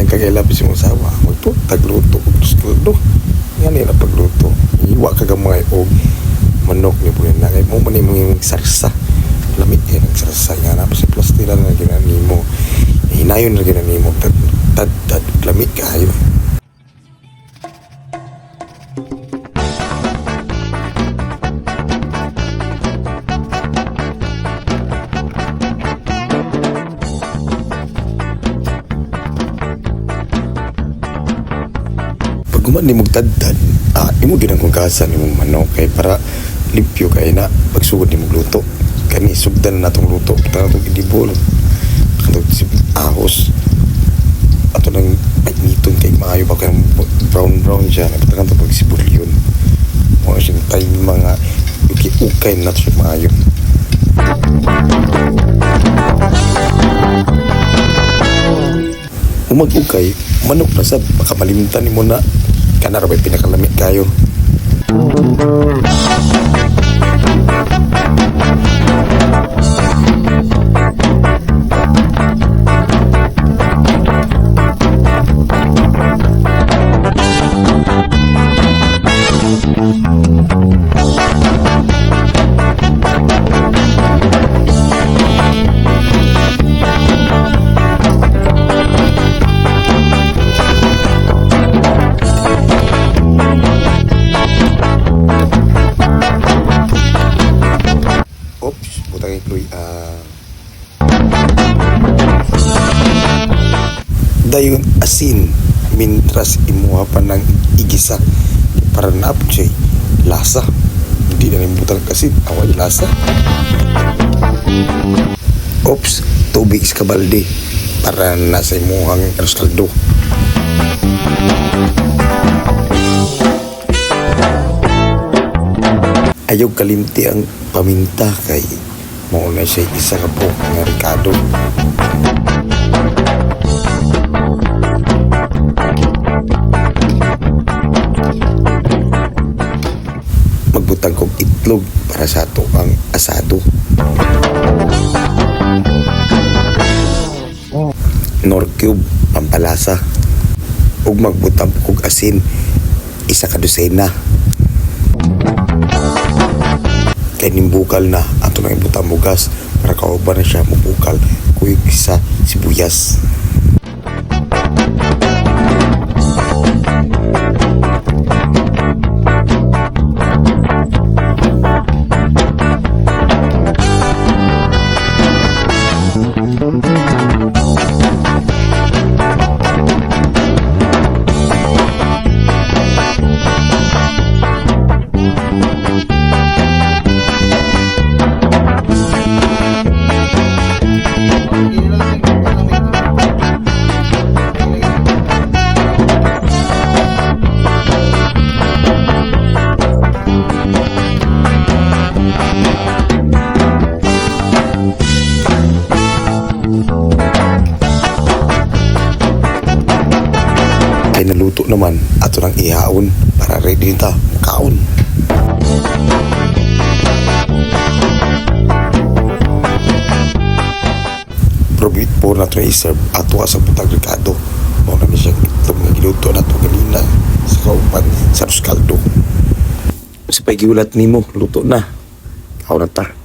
kagilapis yung asawa magto tagluto ug tuskaldo ngani na pagluto iwa ka gamay og manok ni po na kay mo man imong sarsa lamig ang sarsa nga na si plastila na ginanimo hinayon na ginanimo tad lamig kayo. Guman ni mong tadtad, imo ginang hugasan ni mong manok kay para limpyo kay na pagsugod ni mong luto. Kani sugdan na natong luto, kita natong idibol, katong ahos, ato nang painiton kay maayo ba kang brown siya, kita natong pagsibol yun. Mga siyang tayo mga ukay na ito siya maayo. Umag-ukay, manok na sab, baka malimtan ni mo na kana ra bay pinakalamig kayo. Dayon asin mintras imuha pa ng igisa para naapod siya lasa, hindi na nimbutang asin away lasa. Oops, tubig sa kabalde para nasa imuhang kaldo. Ayaw kalimti ang paminta kay mauna siya isa ka po ng rikado. Magbutang kong itlog para sa ato ang asado. Nor cube pampalasa. Ug magbutang kong asin isa ka dosena. Kay nimbukal na ato nang ibutang bugas para kauban na siya mabukal kuig sa sibuyas. Ay naluto naman ato nang ihaon para ready ta kaon. Probit po na ito i-serve ato sa butang ricado. Muna na siyang itlog na giluto na ito ganina sa kaupan sa ruskaldo. Sa pag-iulat ni mo, luto na. Kaon na ta.